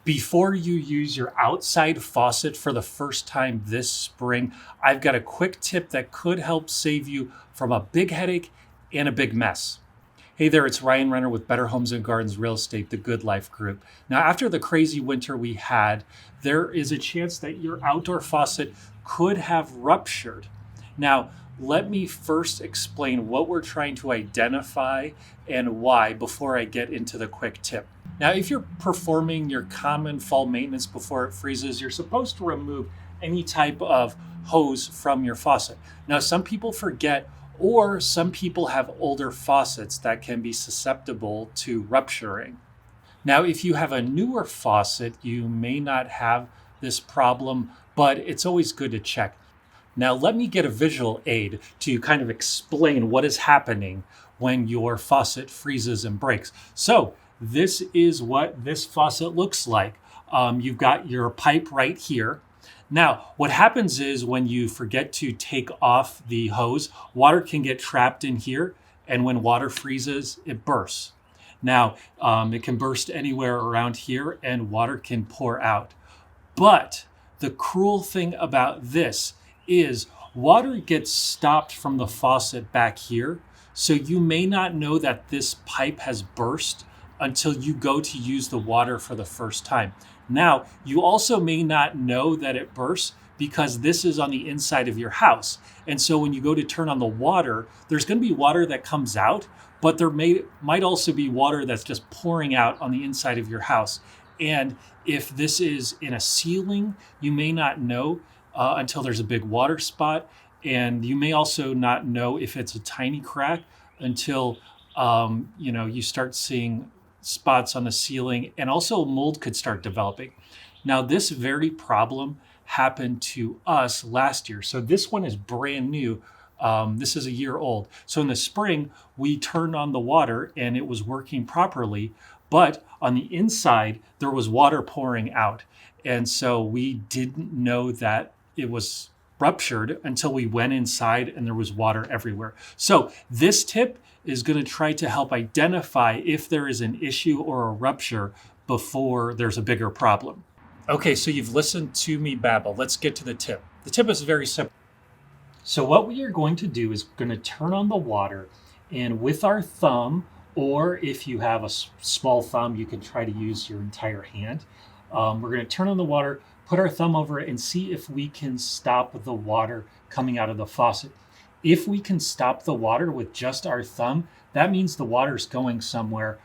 Before you use your outside faucet for the first time this spring, I've got a quick tip that could help save you from a big headache and a big mess. Hey there, it's Ryan Renner with Better Homes and Gardens Real Estate, the Good Life Group. Now, after the crazy winter we had, there is a chance that your outdoor faucet could have ruptured. Now, let me first explain what we're trying to identify and why before I get into the quick tip. Now, if you're performing your common fall maintenance before it freezes, you're supposed to remove any type of hose from your faucet. Now, some people forget, or some people have older faucets that can be susceptible to rupturing. Now, if you have a newer faucet, you may not have this problem, but it's always good to check. Now, let me get a visual aid to kind of explain what is happening when your faucet freezes and breaks. So, this is what this faucet looks like. You've got your pipe right here. Now, what happens is when you forget to take off the hose, water can get trapped in here, and when water freezes, it bursts. Now, it can burst anywhere around here, and water can pour out. But the cruel thing about this is water gets stopped from the faucet back here, so you may not know that this pipe has burst until you go to use the water for the first time. Now, you also may not know that it bursts because this is on the inside of your house. And so when you go to turn on the water, there's going to be water that comes out, but there might also be water that's just pouring out on the inside of your house. And if this is in a ceiling, you may not know until there's a big water spot. And you may also not know if it's a tiny crack until you start seeing spots on the ceiling, and also mold could start developing. Now, this very problem happened to us last year. So this one is brand new. This is a year old. So in the spring, we turned on the water and it was working properly, but on the inside, there was water pouring out. And so we didn't know that it was ruptured until we went inside and there was water everywhere. So this tip is going to try to help identify if there is an issue or a rupture before there's a bigger problem. Okay, so you've listened to me babble. Let's get to the tip. The tip is very simple. So what we are going to do is going to turn on the water, and with our thumb, or if you have a small thumb, you can try to use your entire hand. We're going to turn on the water, put our thumb over it, and see if we can stop the water coming out of the faucet. If we can stop the water with just our thumb, that means the water's going somewhere,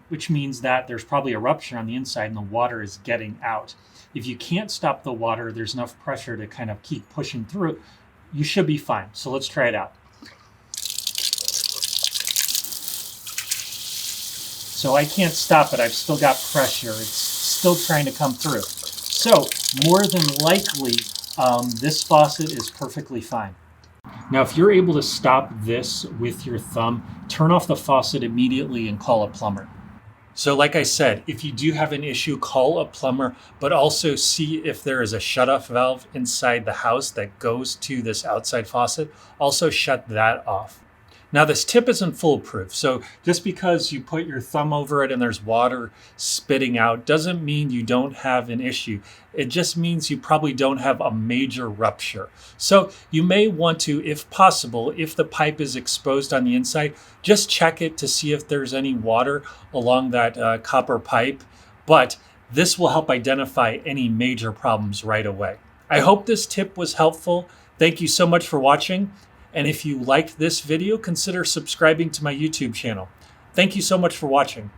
which means that there's probably a rupture on the inside and the water is getting out. If you can't stop the water, there's enough pressure to kind of keep pushing through, you should be fine. So let's try it out. So I can't stop it. I've still got pressure. It's still trying to come through. So more than likely, this faucet is perfectly fine. Now, if you're able to stop this with your thumb, turn off the faucet immediately and call a plumber. So like I said, if you do have an issue, call a plumber, but also see if there is a shutoff valve inside the house that goes to this outside faucet. Also shut that off. Now, this tip isn't foolproof. So just because you put your thumb over it and there's water spitting out doesn't mean you don't have an issue. It just means you probably don't have a major rupture. So you may want to, if possible, if the pipe is exposed on the inside, just check it to see if there's any water along that copper pipe. But this will help identify any major problems right away. I hope this tip was helpful. Thank you so much for watching. And if you liked this video, consider subscribing to my YouTube channel. Thank you so much for watching.